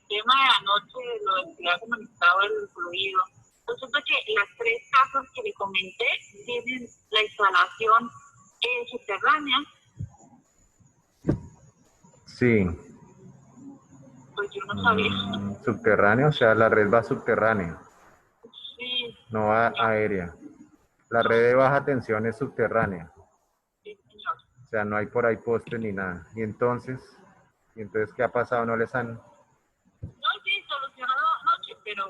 tema de anoche, lo que ha comunicado el fluido, resulta que las tres casas que le comenté tienen la instalación subterránea. Sí. Pues yo no sabía. Subterráneo, o sea, la red va subterránea. Sí. No va aérea. La red de baja tensión es subterránea. Sí, señor. O sea, no hay por ahí postes ni nada. Y entonces ¿qué ha pasado? ¿No les han...? No, sí, solucionado anoche, pero...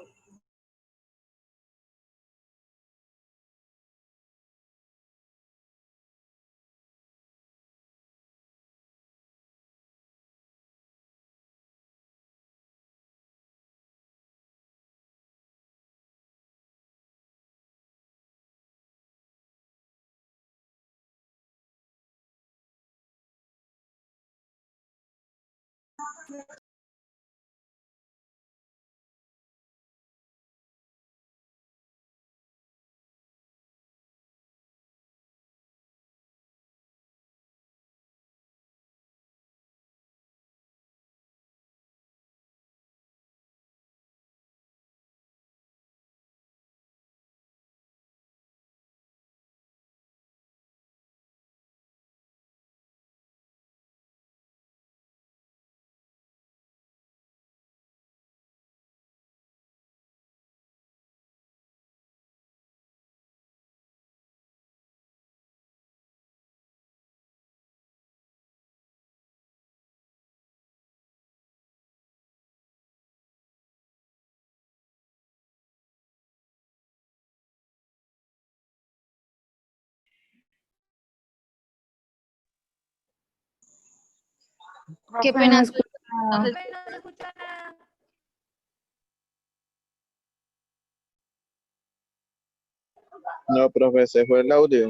Qué pena. No se escucha nada. No se escucha nada. No, profe, se fue el audio.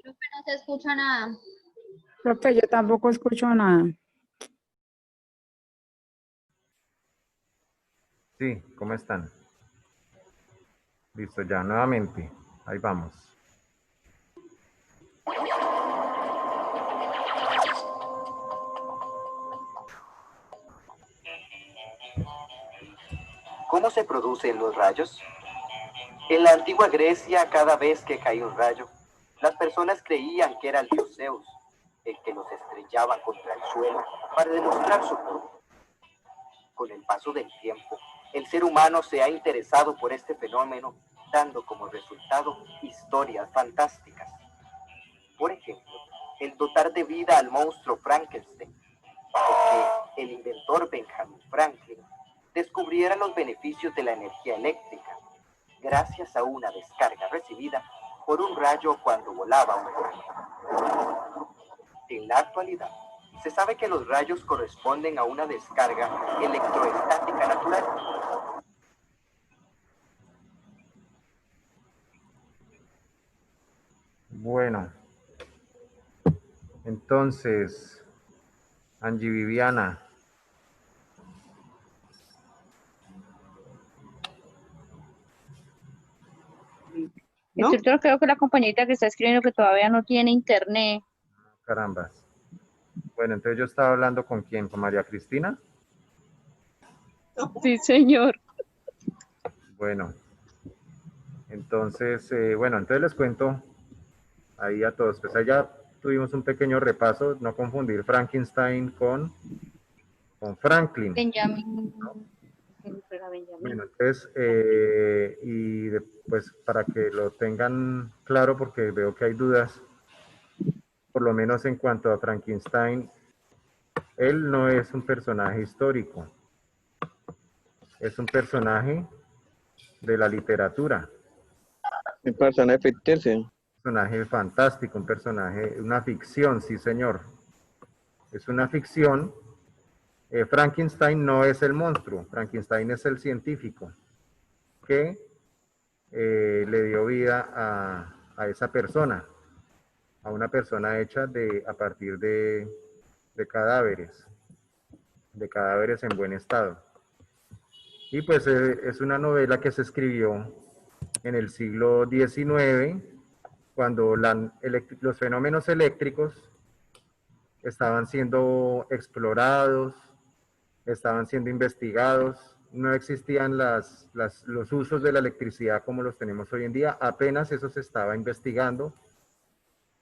Profe, no se escucha nada. Profe, yo tampoco escucho nada. Sí, ¿cómo están? Listo, ya nuevamente. Ahí vamos. ¿Cómo se producen los rayos? En la antigua Grecia, cada vez que caía un rayo, las personas creían que era el dios Zeus, el que los estrellaba contra el suelo para demostrar su poder. Con el paso del tiempo, el ser humano se ha interesado por este fenómeno, dando como resultado historias fantásticas. Por ejemplo, el dotar de vida al monstruo Frankenstein, o que el inventor Benjamin Franklin descubriera los beneficios de la energía eléctrica, gracias a una descarga recibida por un rayo cuando volaba un cohete. En la actualidad, se sabe que los rayos corresponden a una descarga electroestática natural. Bueno, entonces, Angie Viviana. ¿No? Instructor, creo que la compañerita que está escribiendo que todavía no tiene internet. Carambas. Bueno, entonces yo estaba hablando con quién, con María Cristina. Sí, señor. Bueno, entonces, entonces les cuento ahí a todos. Pues allá tuvimos un pequeño repaso, no confundir Frankenstein con Franklin. Benjamin. Bueno, entonces, pues para que lo tengan claro, porque veo que hay dudas, por lo menos en cuanto a Frankenstein, él no es un personaje histórico, es un personaje de la literatura. Un personaje ficticio. Un personaje fantástico, un personaje, una ficción, sí señor. Es una ficción. Frankenstein no es el monstruo, Frankenstein es el científico que le dio vida a esa persona, a una persona hecha a partir de cadáveres en buen estado. Y pues es una novela que se escribió en el siglo XIX, cuando los fenómenos eléctricos estaban siendo explorados estaban siendo investigados, no existían los usos de la electricidad como los tenemos hoy en día, apenas eso se estaba investigando,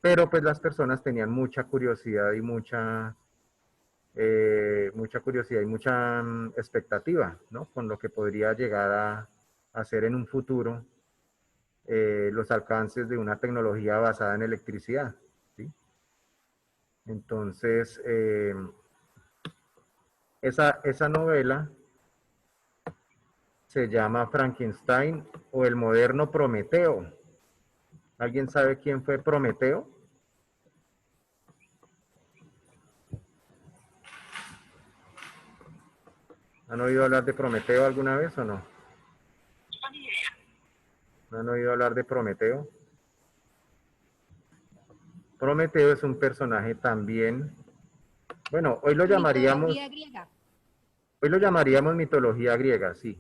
pero pues las personas tenían mucha curiosidad y mucha expectativa, ¿no? Con lo que podría llegar a hacer en un futuro los alcances de una tecnología basada en electricidad, ¿sí? Entonces, esa novela se llama Frankenstein o el moderno Prometeo. ¿Alguien sabe quién fue Prometeo? ¿Han oído hablar de Prometeo alguna vez o no? ¿No han oído hablar de Prometeo? Prometeo es un personaje también, bueno, hoy lo llamaríamos... Mitología griega. Hoy lo llamaríamos mitología griega, sí.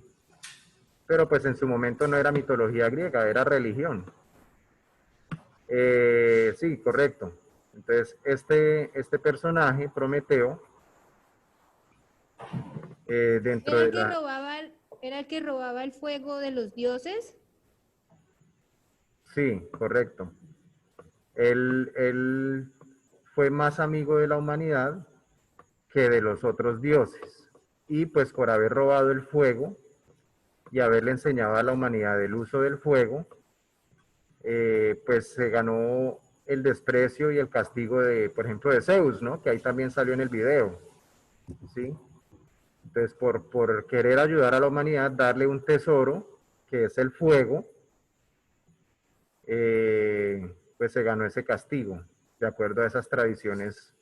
Pero pues en su momento no era mitología griega, era religión. Sí, correcto. Entonces, este personaje, Prometeo, dentro de la... ¿Era el que robaba el fuego de los dioses? Sí, correcto. Él fue más amigo de la humanidad que de los otros dioses. Y pues por haber robado el fuego y haberle enseñado a la humanidad el uso del fuego, pues se ganó el desprecio y el castigo de, por ejemplo, de Zeus, ¿no? Que ahí también salió en el video, ¿sí? Entonces, por querer ayudar a la humanidad, darle un tesoro, que es el fuego, pues se ganó ese castigo, de acuerdo a esas tradiciones.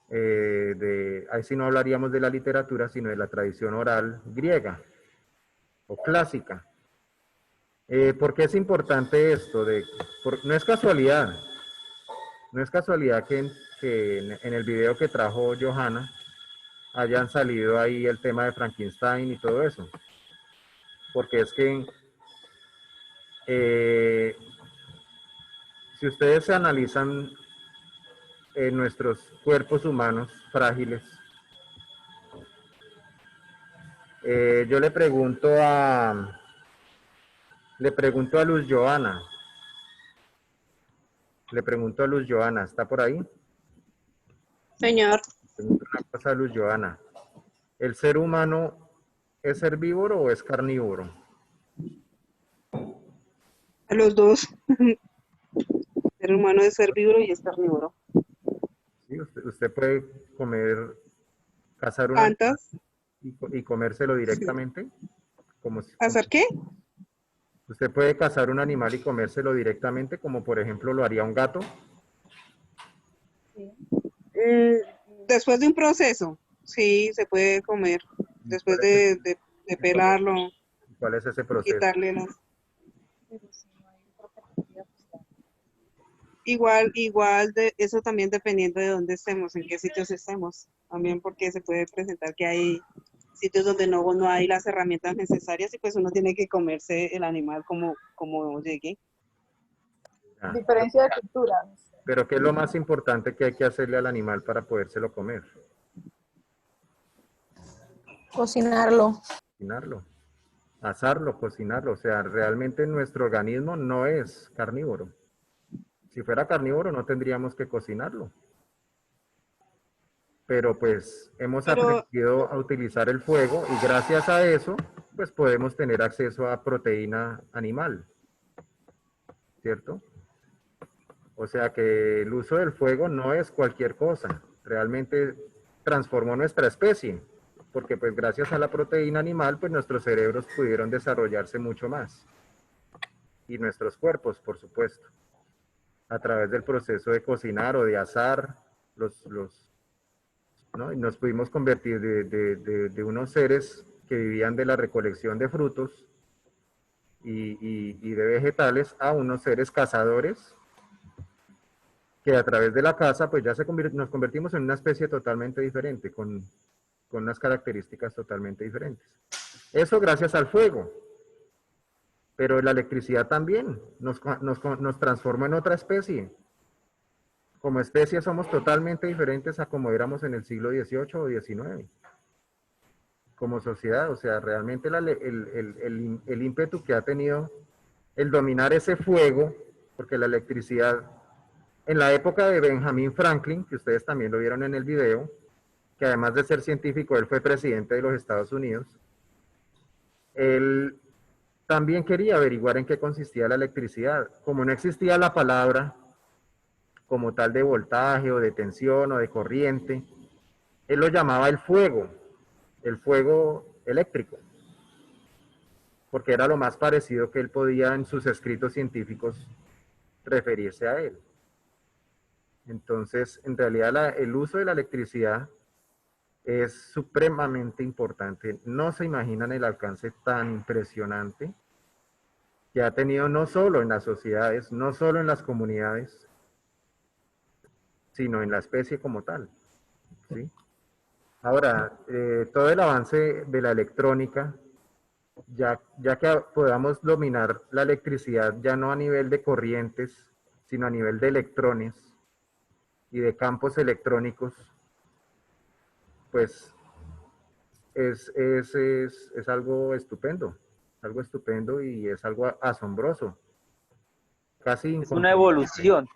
Ahí sí no hablaríamos de la literatura, sino de la tradición oral griega o clásica. ¿Por qué es importante esto? No es casualidad, que en el video que trajo Johanna hayan salido ahí el tema de Frankenstein y todo eso. Porque es que si ustedes se analizan nuestros cuerpos humanos frágiles, yo le pregunto a Luz Johanna. ¿Está por ahí? Señor, Una cosa, Luz Johanna. ¿El ser humano es herbívoro o es carnívoro? a los dos. El ser humano es herbívoro y es carnívoro. Sí, usted puede cazar una ¿Plantas? y comérselo directamente. ¿Hacer qué? Usted puede cazar un animal y comérselo directamente, como por ejemplo lo haría un gato. Después de un proceso, sí, se puede comer. Después de pelarlo, ¿Cuál es ese proceso? quitarle las... Igual de eso también dependiendo de dónde estemos, en qué sitios estemos. También porque se puede presentar que hay sitios donde no hay las herramientas necesarias y pues uno tiene que comerse el animal como llegue. Diferencia de culturas. Pero ¿qué es lo más importante que hay que hacerle al animal para podérselo comer? Cocinarlo. Cocinarlo, asarlo, cocinarlo. O sea, realmente nuestro organismo no es carnívoro. Si fuera carnívoro no tendríamos que cocinarlo. Pero pues hemos aprendido a utilizar el fuego y gracias a eso pues podemos tener acceso a proteína animal, ¿cierto? O sea que el uso del fuego no es cualquier cosa, realmente transformó nuestra especie, porque pues gracias a la proteína animal pues nuestros cerebros pudieron desarrollarse mucho más. Y nuestros cuerpos, por supuesto, a través del proceso de cocinar o de asar, ¿no? Y nos pudimos convertir de unos seres que vivían de la recolección de frutos y de vegetales a unos seres cazadores que a través de la caza pues ya nos convertimos en una especie totalmente diferente, con unas características totalmente diferentes. Eso gracias al fuego. Pero la electricidad también nos transforma en otra especie. Como especie somos totalmente diferentes a como éramos en el siglo XVIII o XIX. como sociedad. O sea, realmente el ímpetu que ha tenido el dominar ese fuego, porque la electricidad, en la época de Benjamin Franklin, que ustedes también lo vieron en el video, que además de ser científico, él fue presidente de los Estados Unidos, él también quería averiguar en qué consistía la electricidad. Como no existía la palabra como tal de voltaje o de tensión o de corriente, él lo llamaba el fuego eléctrico, porque era lo más parecido que él podía en sus escritos científicos referirse a él. Entonces, en realidad el uso de la electricidad es supremamente importante. No se imaginan el alcance tan impresionante que ha tenido no solo en las sociedades, no solo en las comunidades, sino en la especie como tal, ¿sí? Ahora, todo el avance de la electrónica, ya que podamos dominar la electricidad ya no a nivel de corrientes, sino a nivel de electrones y de campos electrónicos, pues es algo estupendo y es algo asombroso. Casi Es una incomprensible. evolución.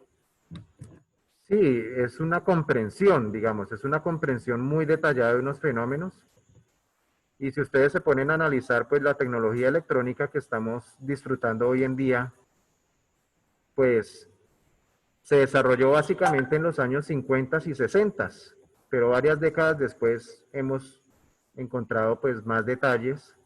Sí, es una comprensión, digamos, es una comprensión muy detallada de unos fenómenos. Y si ustedes se ponen a analizar, pues la tecnología electrónica que estamos disfrutando hoy en día, pues se desarrolló básicamente en los años 50 y 60, pero varias décadas después hemos encontrado pues más detalles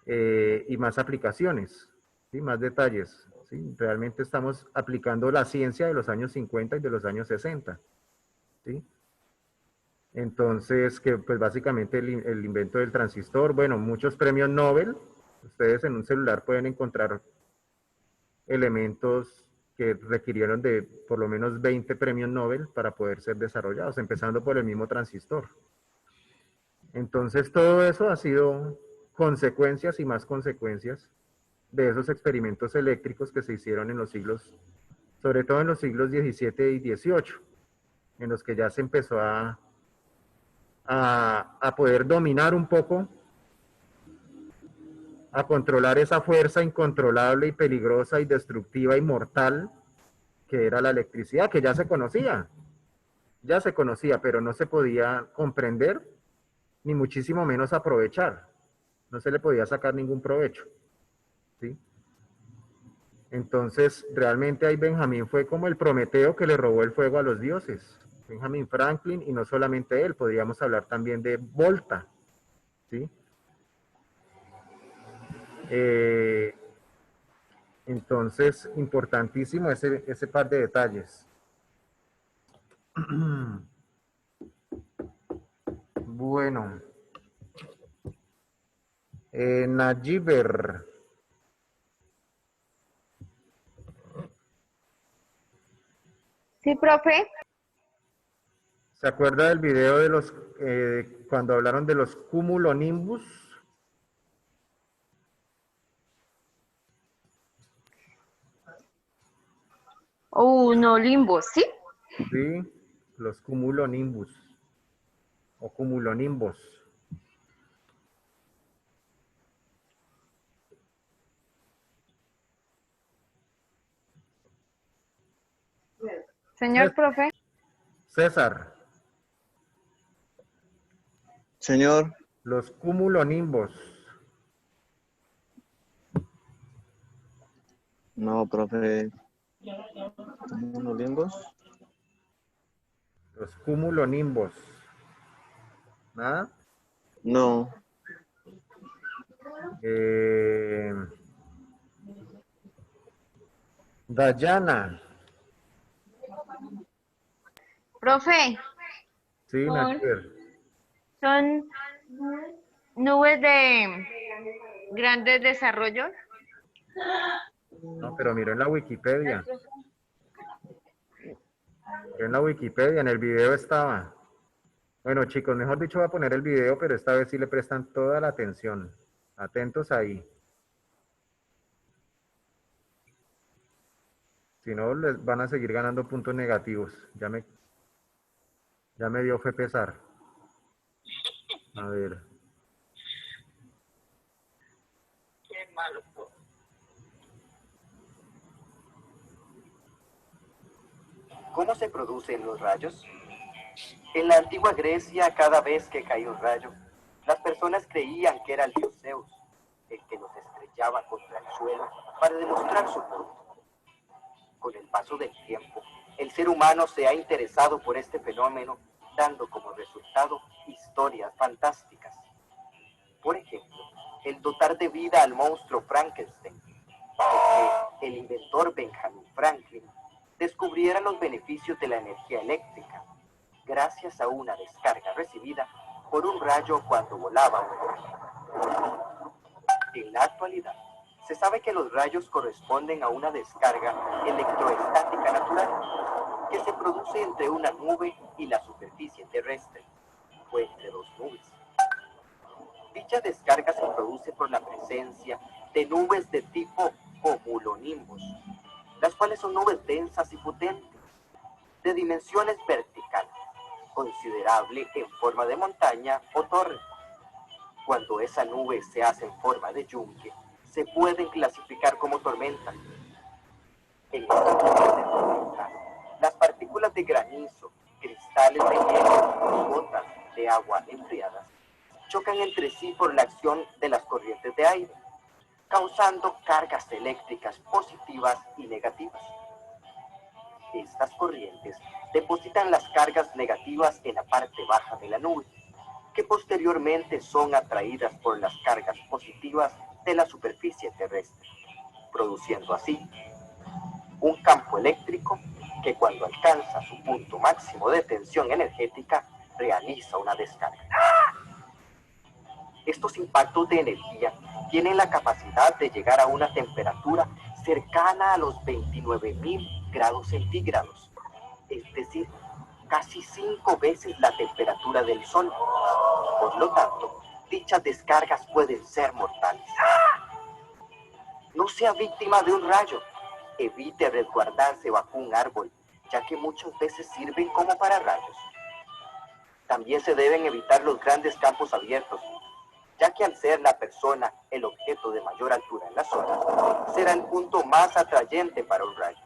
y más aplicaciones, ¿sí? Más detalles. ¿Sí? Realmente estamos aplicando la ciencia de los años 50 y de los años 60. ¿Sí? Entonces, que pues básicamente el invento del transistor, bueno, muchos premios Nobel, ustedes en un celular pueden encontrar elementos que requirieron de por lo menos 20 premios Nobel para poder ser desarrollados, empezando por el mismo transistor. Entonces, todo eso ha sido consecuencias y más consecuencias de esos experimentos eléctricos que se hicieron en los siglos, sobre todo en los siglos XVII y XVIII, en los que ya se empezó a poder dominar un poco, a controlar esa fuerza incontrolable y peligrosa y destructiva y mortal que era la electricidad, que ya se conocía, pero no se podía comprender, ni muchísimo menos aprovechar. No se le podía sacar ningún provecho. ¿Sí? Entonces, realmente ahí Benjamín fue como el Prometeo que le robó el fuego a los dioses. Benjamin Franklin, y no solamente él, podríamos hablar también de Volta. ¿Sí? Entonces, importantísimo ese par de detalles. Bueno. Najiber. Sí, profe. ¿Se acuerda del video de los, cuando hablaron de los cumulonimbus? No, limbo, ¿sí? Sí, los cumulonimbus o cumulonimbos. Señor profe. César. Señor. Los cumulonimbos. No, profe. ¿Cumulonimbos? Los cumulonimbos. ¿Nada? No. Dayana. Profe. Sí, Nachier. Son nubes de grandes desarrollos. No, pero miro en la Wikipedia. En la Wikipedia, en el video estaba. Bueno, chicos, mejor dicho, voy a poner el video, pero esta vez sí le prestan toda la atención. Atentos ahí. Si no, les van a seguir ganando puntos negativos. Ya me dio fue pesar. A ver. malos. ¿Cómo se producen los rayos? En la antigua Grecia, cada vez que caía un rayo, las personas creían que era el dios Zeus, el que los estrellaba contra el suelo para demostrar su poder. Con el paso del tiempo, el ser humano se ha interesado por este fenómeno, dando como resultado historias fantásticas. Por ejemplo, el dotar de vida al monstruo Frankenstein, para que el inventor Benjamin Franklin descubriera los beneficios de la energía eléctrica, gracias a una descarga recibida por un rayo cuando volaba un cohete. En la actualidad, se sabe que los rayos corresponden a una descarga electroestática natural que se produce entre una nube y la superficie terrestre, o entre dos nubes. Dicha descarga se produce por la presencia de nubes de tipo cumulonimbus, las cuales son nubes densas y potentes, de dimensiones verticales, considerable en forma de montaña o torre. Cuando esa nube se hace en forma de yunque, se pueden clasificar como tormentas. En esta clase de tormenta, las partículas de granizo, cristales de hielo y gotas de agua enfriadas chocan entre sí por la acción de las corrientes de aire, causando cargas eléctricas positivas y negativas. Estas corrientes depositan las cargas negativas en la parte baja de la nube, que posteriormente son atraídas por las cargas positivas de la superficie terrestre, produciendo así un campo eléctrico que cuando alcanza su punto máximo de tensión energética realiza una descarga. Estos impactos de energía tienen la capacidad de llegar a una temperatura cercana a los 29.000 grados centígrados, es decir, casi 5 veces la temperatura del Sol. Por lo tanto, dichas descargas pueden ser mortales. No sea víctima de un rayo. Evite resguardarse bajo un árbol, ya que muchas veces sirven como pararrayos. También se deben evitar los grandes campos abiertos, ya que al ser la persona el objeto de mayor altura en la zona, será el punto más atrayente para un rayo.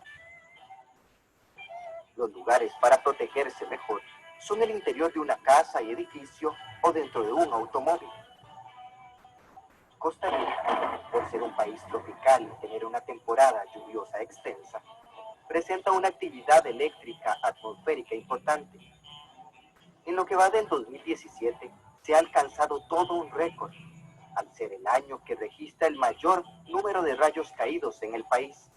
Los lugares para protegerse mejor son el interior de una casa y edificio o dentro de un automóvil. Costa Rica, por ser un país tropical y tener una temporada lluviosa extensa, presenta una actividad eléctrica atmosférica importante. En lo que va del 2017, se ha alcanzado todo un récord, al ser el año que registra el mayor número de rayos caídos en el país,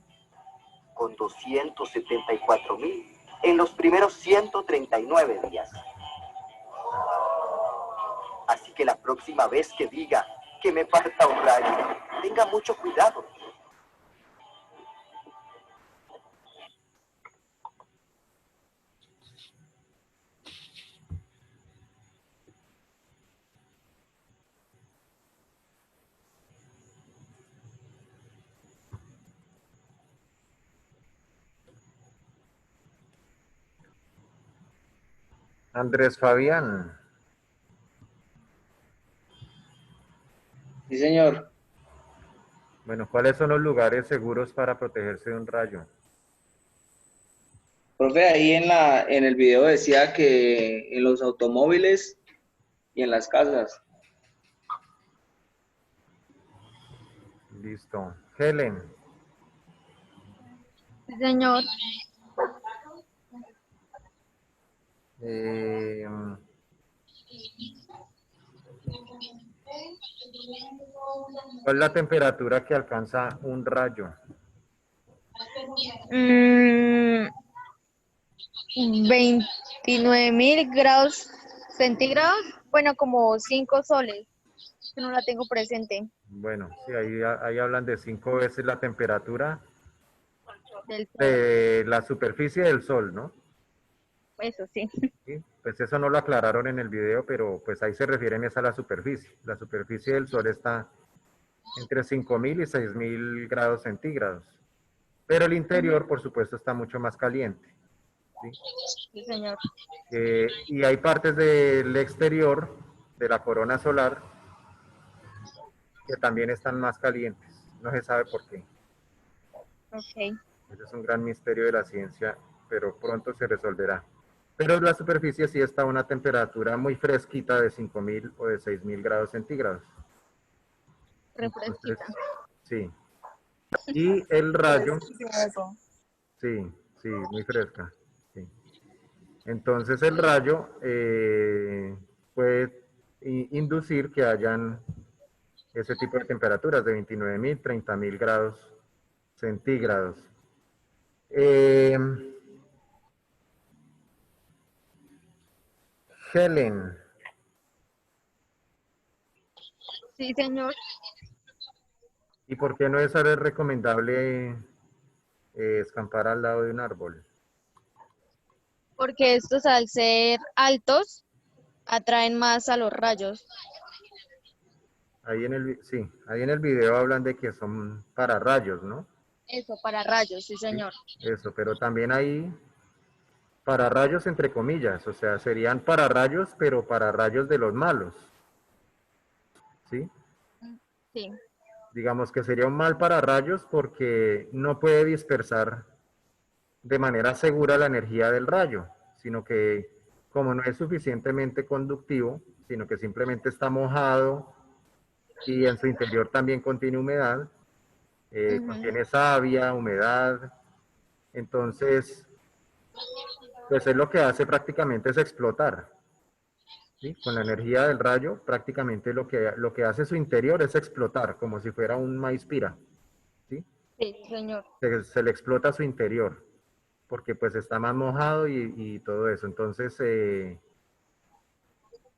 con 274.000 en los primeros 139 días. Así que la próxima vez que diga que me parta un rayo, tenga mucho cuidado. Andrés Fabián. Sí, señor. Bueno, ¿cuáles son los lugares seguros para protegerse de un rayo? Profe, ahí en el video decía que en los automóviles y en las casas. Listo. Helen. Sí, señor. ¿Cuál es la temperatura que alcanza un rayo? 29.000 grados centígrados. Bueno, como 5 soles. Que no la tengo presente. Bueno, sí, ahí hablan de 5 veces la temperatura Del sol. de la superficie del Sol, ¿no? Eso sí. Sí, pues eso no lo aclararon en el video, pero pues ahí se refieren es a la superficie. La superficie del Sol está entre 5.000 y 6.000 grados centígrados. Pero el interior, por supuesto, está mucho más caliente. ¿Sí? Sí, señor. Y hay partes del exterior de la corona solar que también están más calientes. no se sabe por qué. Ok. Ese es un gran misterio de la ciencia, pero pronto se resolverá. Pero la superficie sí está a una temperatura muy fresquita de 5.000 o de 6.000 grados centígrados. Entonces, Refresquita. sí. Y el rayo, Fresquísimo eso. sí, sí, muy fresca. Sí. Entonces el rayo puede inducir que hayan ese tipo de temperaturas de 29.000, 30.000 grados centígrados. Helen, Sí, señor. ¿y por qué no es recomendable escampar al lado de un árbol? Porque estos al ser altos atraen más a los rayos. Ahí sí, ahí en el video hablan de que son para rayos, ¿no? Eso, para rayos, sí, Sí, señor. eso, pero también hay para rayos entre comillas, o sea, serían para rayos, pero para rayos de los malos, ¿sí? Sí. Digamos que sería un mal para rayos porque no puede dispersar de manera segura la energía del rayo, sino que como no es suficientemente conductivo, sino que simplemente está mojado y en su interior también contiene humedad, contiene savia, humedad, entonces, pues es lo que hace prácticamente es explotar, ¿sí? Con la energía del rayo, prácticamente lo que hace su interior es explotar, como si fuera un maíz pira, ¿sí? Sí, señor. Se le explota su interior, porque pues está más mojado y todo eso. Entonces,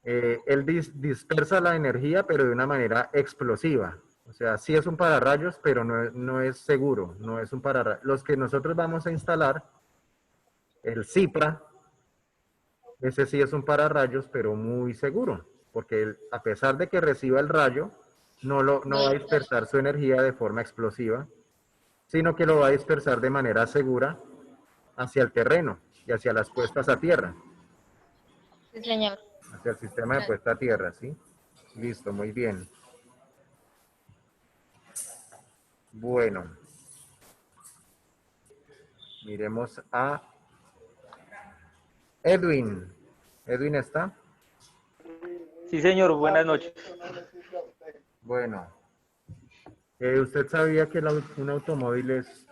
él dispersa la energía, pero de una manera explosiva. O sea, sí es un pararrayos, pero no es seguro, no es un pararrayos. Los que nosotros vamos a instalar, el CIPRA, ese sí es un pararrayos, pero muy seguro, porque él, a pesar de que reciba el rayo, no va a dispersar su energía de forma explosiva, sino que lo va a dispersar de manera segura hacia el terreno y hacia las puestas a tierra, Sí, señor. hacia el sistema de puesta a tierra, ¿sí? Listo, muy bien. Bueno, miremos a Edwin. ¿Edwin está? Sí, señor, buenas noches. Bueno, ¿usted sabía que un automóvil es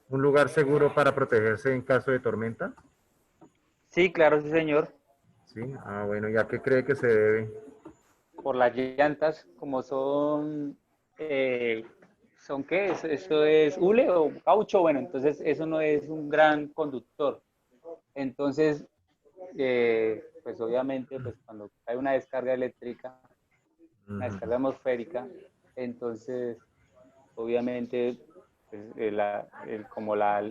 un lugar seguro para protegerse en caso de tormenta? Sí, claro, sí, señor. Sí, ah, bueno, ¿ya qué cree que se debe? Por las llantas, como ¿son qué? ¿Eso es hule o caucho? Bueno, entonces eso no es un gran conductor. Entonces, pues obviamente, pues cuando hay una descarga eléctrica, una descarga atmosférica, entonces, obviamente, pues, como la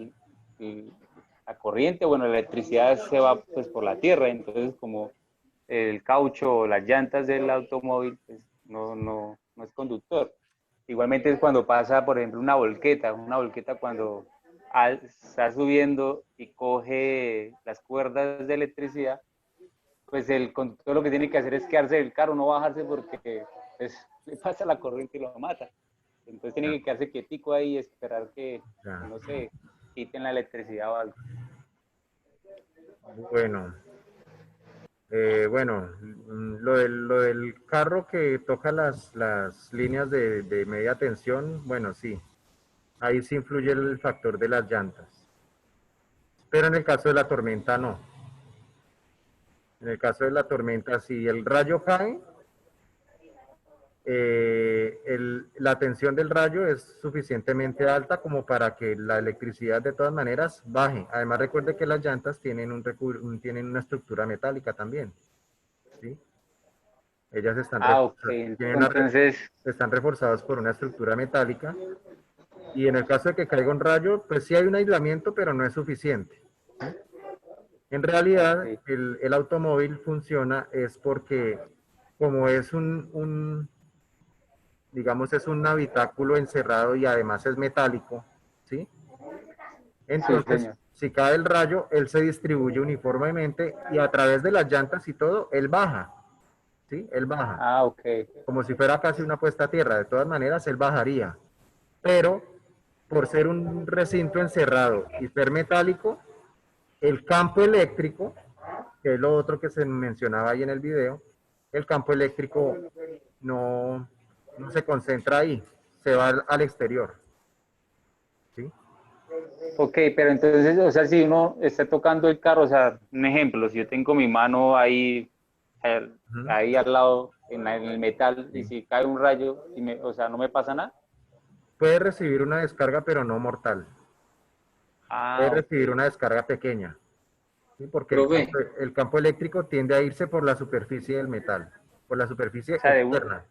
corriente, bueno, la electricidad se va pues por la tierra, entonces como el caucho o las llantas del automóvil pues, no es conductor. Igualmente es cuando pasa, por ejemplo, una volqueta cuando está subiendo y coge las cuerdas de electricidad, pues el conductor lo que tiene que hacer es quedarse del carro, no bajarse porque pues, le pasa la corriente y lo mata. Entonces tiene que quedarse quietico ahí y esperar que no sé, quiten la electricidad o algo. Bueno, bueno, lo del carro que toca las líneas de media tensión, bueno, sí, ahí sí influye el factor de las llantas. Pero en el caso de la tormenta, no. En el caso de la tormenta, si el rayo cae, la tensión del rayo es suficientemente alta como para que la electricidad de todas maneras baje. Además, recuerde que las llantas tienen, tienen una estructura metálica también. ¿Sí? Ellas están, Entonces, están reforzadas por una estructura metálica. Y en el caso de que caiga un rayo, pues sí hay un aislamiento, pero no es suficiente. ¿Sí? En realidad, el automóvil funciona es porque como es digamos, es un habitáculo encerrado y además es metálico, ¿sí? Entonces, señor. si cae el rayo, él se distribuye uniformemente y a través de las llantas y todo, él baja. ¿sí? Él baja. Ah, ok. Como si fuera casi una puesta a tierra. De todas maneras, él bajaría. Pero por ser un recinto encerrado y ser metálico, el campo eléctrico, que es lo otro que se mencionaba ahí en el video, el campo eléctrico no se concentra ahí, se va al exterior. ¿Sí? Ok, pero entonces, o sea, si uno está tocando el carro, o sea, un ejemplo, si yo tengo mi mano ahí, ahí al lado, en el metal, y si cae un rayo, o sea, ¿no me pasa nada? Puede recibir una descarga, pero no mortal. Puede Ah, recibir ok. una descarga pequeña. ¿Sí? Porque Profe, el campo eléctrico tiende a irse por la superficie del metal, por la superficie O sea, externa.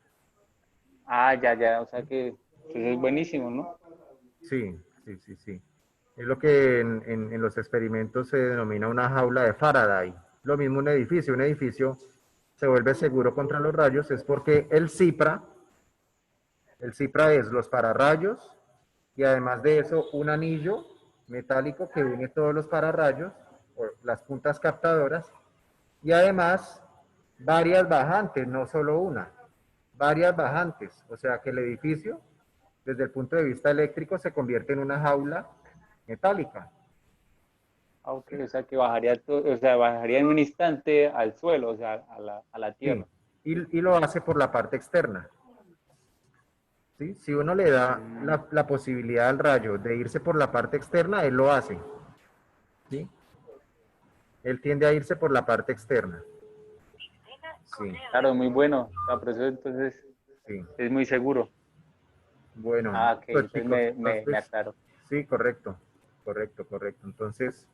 ya, ya, o sea que eso es buenísimo, ¿no? Sí, sí, sí, sí. Es lo que en los experimentos se denomina una jaula de Faraday. Lo mismo un edificio se vuelve seguro contra los rayos, es porque el cipra es los pararrayos y además de eso un anillo metálico que une todos los pararrayos, o las puntas captadoras, y además varias bajantes, no solo una, varias bajantes, o sea que el edificio, desde el punto de vista eléctrico, se convierte en una jaula metálica. Ah, ok, o sea que bajaría, o sea, bajaría en un instante al suelo, o sea, a la Sí, tierra. y lo hace por la parte externa. ¿Sí? Si uno le da la posibilidad al rayo de irse por la parte externa, él lo hace. ¿Sí? Él tiende a irse por la parte externa. Sí, Claro, muy bueno, o sea, por eso entonces sí. es muy seguro. Bueno, Ah, ok, pues entonces chicos, me entonces, aclaro. sí, correcto, correcto, correcto. Entonces,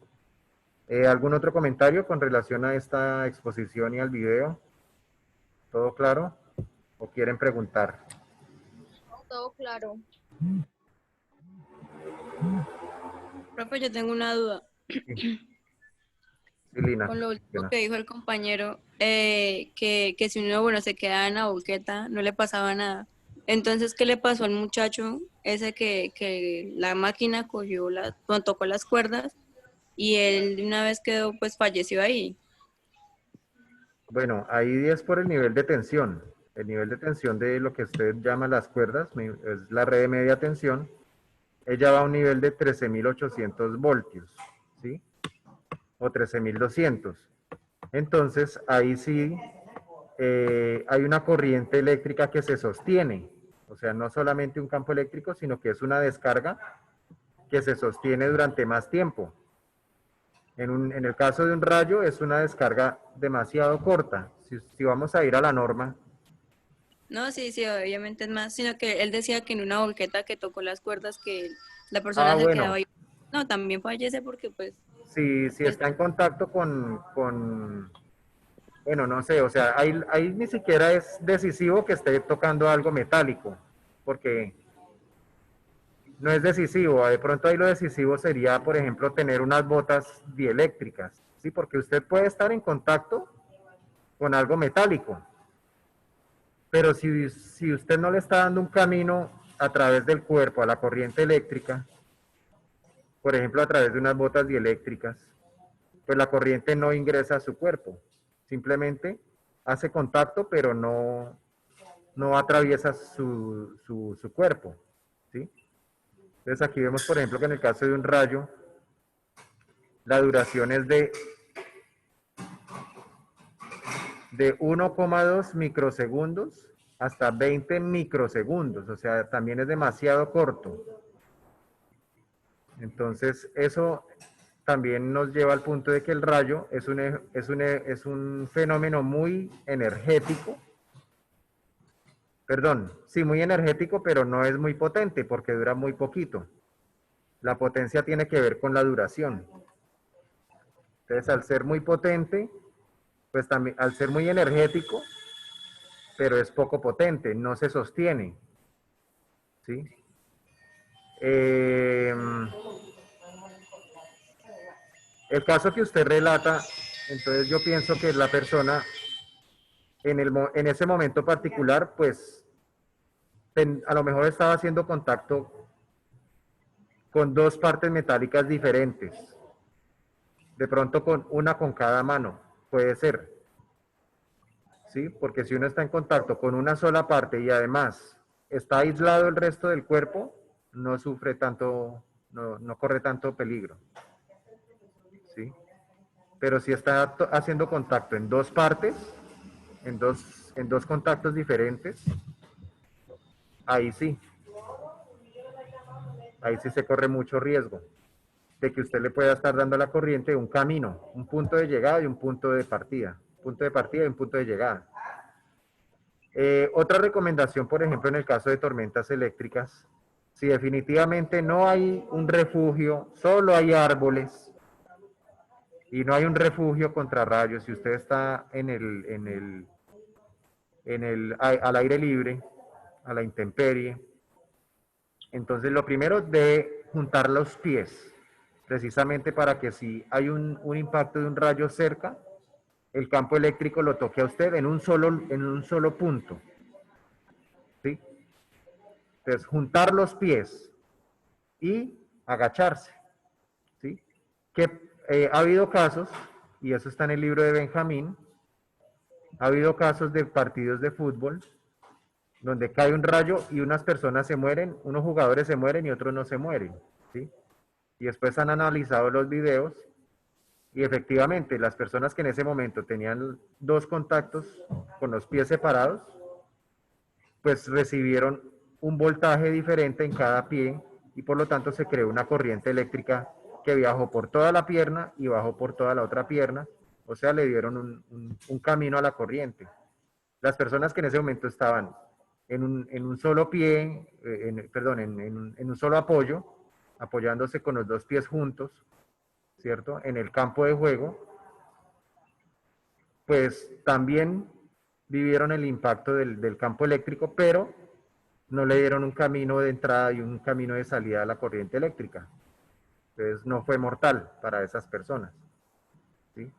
¿algún otro comentario con relación a esta exposición y al video? ¿Todo claro? ¿O quieren preguntar? Todo claro. Profe, yo tengo una duda. Sí, sí, Lina. Con lo último Lina. que dijo el compañero, que si uno, bueno, se quedaba en la boqueta, no le pasaba nada. Entonces, ¿qué le pasó al muchacho ese que la máquina cogió, bueno, tocó las cuerdas y él de una vez quedó, pues falleció ahí? Bueno, ahí es por el nivel de tensión. El nivel de tensión de lo que usted llama las cuerdas, es la red de media tensión. Ella va a un nivel de 13.800 voltios, ¿sí? O 13.200. Entonces, ahí sí hay una corriente eléctrica que se sostiene. O sea, no solamente un campo eléctrico, sino que es una descarga que se sostiene durante más tiempo. En el caso de un rayo es una descarga demasiado corta. Si vamos a ir a la norma, No, sí, sí, obviamente es más, sino que él decía que en una volqueta que tocó las cuerdas que la persona se quedaba bueno, ahí. No, también fallece porque pues, si pues está en contacto bueno, no sé, o sea, ahí ni siquiera es decisivo que esté tocando algo metálico, porque no es decisivo. De pronto ahí lo decisivo sería, por ejemplo, tener unas botas dieléctricas, ¿sí? Porque usted puede estar en contacto con algo metálico, pero si usted no le está dando un camino a través del cuerpo a la corriente eléctrica, por ejemplo, a través de unas botas dieléctricas, pues la corriente no ingresa a su cuerpo, simplemente hace contacto, pero no atraviesa su cuerpo, ¿sí? Entonces aquí vemos, por ejemplo, que en el caso de un rayo, la duración es de 1,2 microsegundos hasta 20 microsegundos, o sea, también es demasiado corto. Entonces, eso también nos lleva al punto de que el rayo es un fenómeno muy energético, perdón, sí, muy energético, pero no es muy potente porque dura muy poquito. La potencia tiene que ver con la duración. Entonces, al ser muy potente, pues también, al ser muy energético, pero es poco potente, no se sostiene, ¿sí? El caso que usted relata, entonces yo pienso que la persona en ese momento particular, pues a lo mejor estaba haciendo contacto con dos partes metálicas diferentes, de pronto con una con cada mano, puede ser, ¿sí? Porque si uno está en contacto con una sola parte y además está aislado el resto del cuerpo, no sufre tanto, no corre tanto peligro, ¿sí? Pero si está haciendo contacto en dos partes, en dos contactos diferentes, ahí sí se corre mucho riesgo de que usted le pueda estar dando a la corriente un camino, un punto de llegada y un punto de partida, y un punto de llegada. Otra recomendación, por ejemplo, en el caso de tormentas eléctricas, si definitivamente no hay un refugio, solo hay árboles y no hay un refugio contra rayos, si usted está al aire libre, a la intemperie, entonces lo primero de juntar los pies, precisamente para que si hay un impacto de un rayo cerca, el campo eléctrico lo toque a usted en un solo punto, ¿sí? Entonces, juntar los pies y agacharse, ¿sí? Que ha habido casos, y eso está en el libro de Benjamín, ha habido casos de partidos de fútbol donde cae un rayo y unas personas se mueren, unos jugadores se mueren y otros no se mueren, ¿sí? Y después han analizado los videos y efectivamente las personas que en ese momento tenían dos contactos con los pies separados, pues recibieron un voltaje diferente en cada pie y por lo tanto se creó una corriente eléctrica que viajó por toda la pierna y bajó por toda la otra pierna, o sea, le dieron un camino a la corriente. Las personas que en ese momento estaban en un solo pie, en un solo apoyo, apoyándose con los dos pies juntos, ¿cierto? En el campo de juego, pues también vivieron el impacto del campo eléctrico, pero no le dieron un camino de entrada y un camino de salida a la corriente eléctrica. Entonces no fue mortal para esas personas, ¿sí?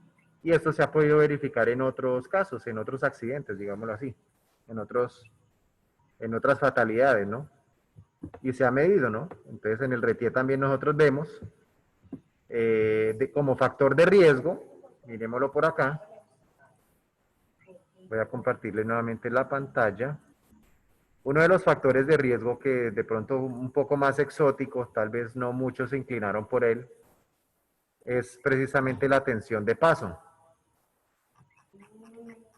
Y esto se ha podido verificar en otros casos, en otros accidentes, digámoslo así, en otras fatalidades, ¿no? Y se ha medido, ¿no? Entonces en el RETIE también nosotros vemos como factor de riesgo, miremoslo por acá, voy a compartirle nuevamente la pantalla. Uno de los factores de riesgo que de pronto un poco más exótico, tal vez no muchos se inclinaron por él, es precisamente la tensión de paso,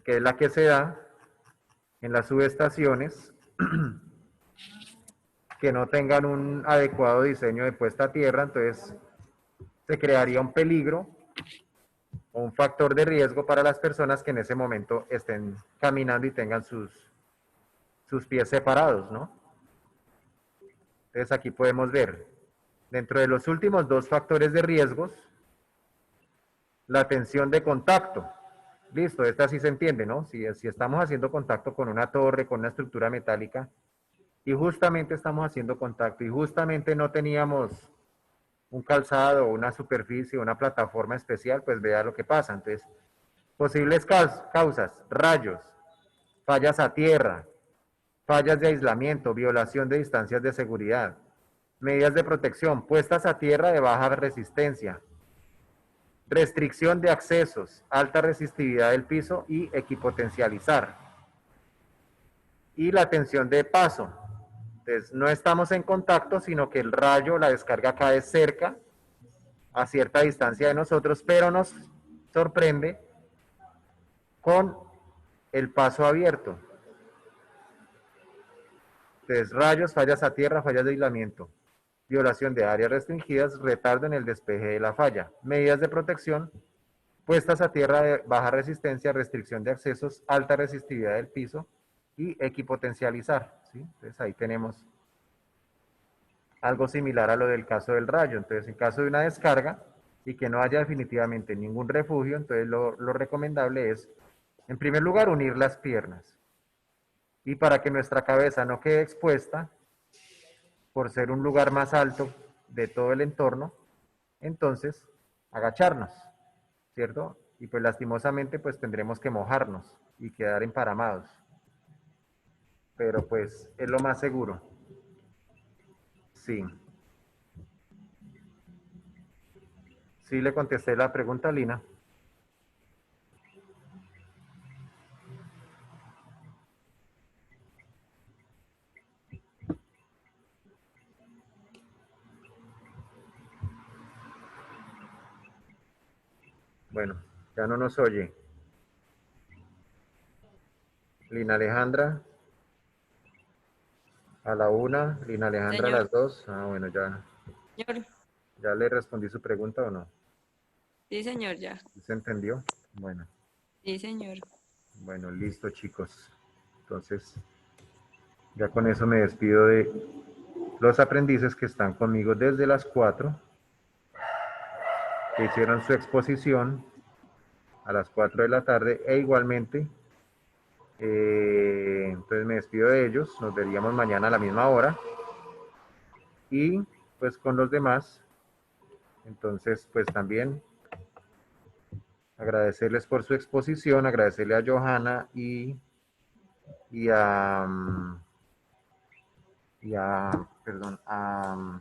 que es la que se da en las subestaciones que no tengan un adecuado diseño de puesta a tierra, entonces se crearía un peligro o un factor de riesgo para las personas que en ese momento estén caminando y tengan sus pies separados, ¿no? Entonces aquí podemos ver, dentro de los últimos dos factores de riesgos, la tensión de contacto. Listo, esta sí se entiende, ¿no? Si estamos haciendo contacto con una torre, con una estructura metálica, y justamente estamos haciendo contacto, y justamente no teníamos un calzado, una superficie, una plataforma especial, pues vea lo que pasa. Entonces, posibles causas, rayos, fallas a tierra, fallas de aislamiento, violación de distancias de seguridad, medidas de protección, puestas a tierra de baja resistencia, restricción de accesos, alta resistividad del piso y equipotencializar. Y la tensión de paso. Entonces, no estamos en contacto, sino que el rayo, la descarga cae cerca, a cierta distancia de nosotros, pero nos sorprende con el paso abierto. Entonces, rayos, fallas a tierra, fallas de aislamiento, violación de áreas restringidas, retardo en el despeje de la falla, medidas de protección, puestas a tierra de baja resistencia, restricción de accesos, alta resistividad del piso y equipotencializar, ¿sí? Entonces ahí tenemos algo similar a lo del caso del rayo. Entonces, en caso de una descarga y que no haya definitivamente ningún refugio, entonces lo recomendable es, en primer lugar, unir las piernas. Y para que nuestra cabeza no quede expuesta, por ser un lugar más alto de todo el entorno, entonces agacharnos, ¿cierto? Y pues lastimosamente pues tendremos que mojarnos y quedar emparamados. Pero pues es lo más seguro. Sí. Sí le contesté la pregunta, Lina. Bueno, ya no nos oye. Lina Alejandra. A la 1, Lina Alejandra a Señor. las 2. Ah, bueno, Señor. ya le respondí su pregunta o no. Sí, señor, ya. ¿Se entendió? Bueno, Sí, señor. bueno, listo, chicos. Entonces, ya con eso me despido de los aprendices que están conmigo desde las 4, que hicieron su exposición a las 4 de la tarde, e igualmente, entonces me despido de ellos. Nos veríamos mañana a la misma hora. Y pues con los demás, entonces pues también agradecerles por su exposición, agradecerle a Johanna y perdón, a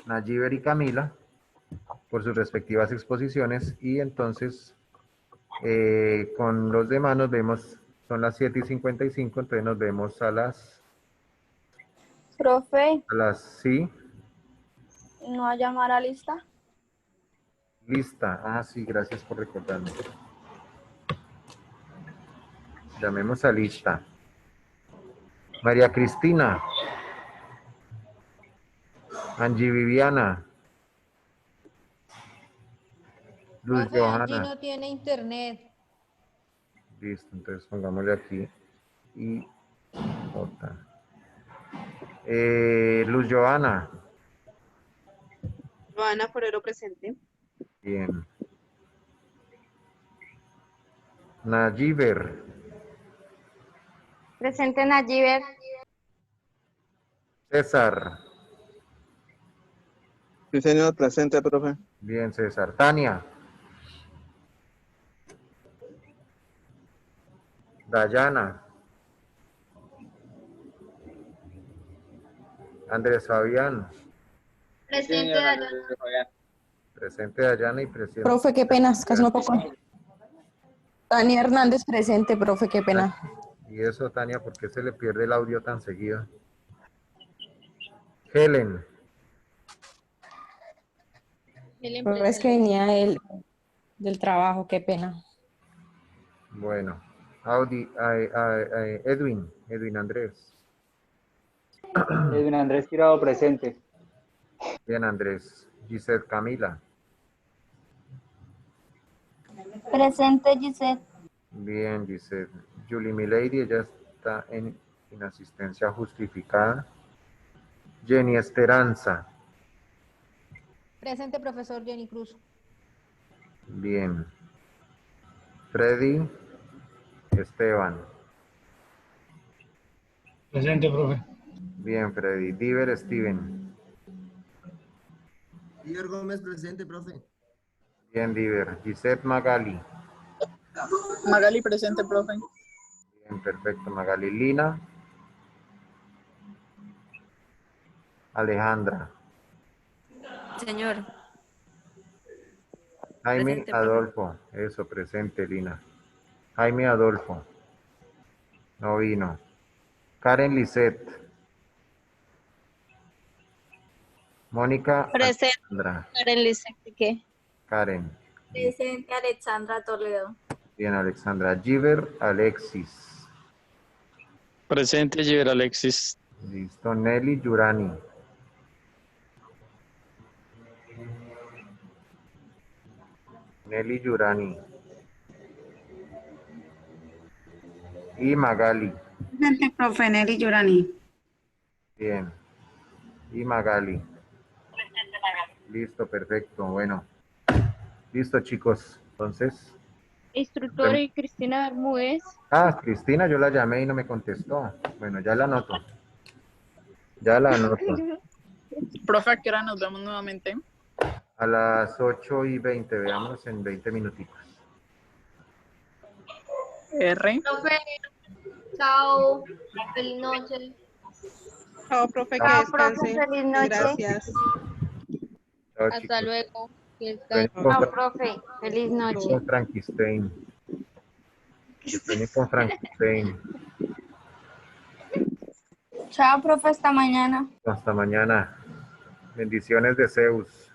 Nayiber y Camila por sus respectivas exposiciones. Y entonces con los demás nos vemos, son las 7:55, entonces nos vemos a las... Profe, Sí, ¿no a llamar a lista? lista. Ah, sí, gracias por recordarme. Llamemos a lista. María Cristina. Angie Viviana. Luz Profe, Angie Johanna. no tiene internet. Listo, entonces pongámosle aquí y J. Luz Johanna. Joana Forero presente. Bien. Nayiber. Presente Nayiber. César. Sí, señor, presente, profe. Bien, César. Tania. Dayana. Andrés Fabián. Presente Dayana. Presente Dayana y presente. Profe, qué pena, casi no poco. Tania Hernández presente, profe, qué pena. Y eso, Tania, ¿por qué se le pierde el audio tan seguido? Helen. Profe, es que venía del trabajo, qué pena. Bueno, Edwin Andrés. Edwin Andrés Tirado presente. Bien, Andrés. Gisette Camila. Presente Gisette. Bien, Gisette. Julie Milady, ella está en inasistencia justificada. Jenny Esperanza. Presente, profesor Jenny Cruz. Bien. Freddy Esteban. Presente, profe. Bien, Freddy. Diver Steven. Diver Gómez, presente, profe. Bien, Diver. Gisette Magali. Magali presente, profe. Bien, perfecto, Magali. Lina. Alejandra. Señor. Jaime Presente, profe. Adolfo. Eso, presente, Lina. Jaime Adolfo. No vino. Karen Lisette. Mónica Presente. Alexandra. Karen Lisette, ¿qué? Karen. Presente Alexandra Toledo. Bien, Alexandra. Giver Alexis. Presente, Giver Alexis. Listo. Nelly Yurani. Nelly Yurani. Y Magali. Presente, profe, Nelly Yurani. Bien. Y Magali. Listo, perfecto. Bueno. Listo, chicos. Entonces. Instructora y Cristina Bermúdez. Ah, Cristina, yo la llamé y no me contestó. Bueno, ya la anoto. Ya la anoto. Profe, ¿a qué hora nos vemos nuevamente? A las 8:20, veamos en 20 minutitos. R. Profe, chao. Feliz noche. Chao, profe, que Chao, profe, descanse. feliz noche. Gracias. Chao, Hasta chicos. luego. Que Sueñen descanse. con Chao, profe. Feliz noche. Con Frankenstein. Que sueñen con Frankenstein. Chao, profe, hasta mañana. Hasta mañana. Bendiciones de Zeus.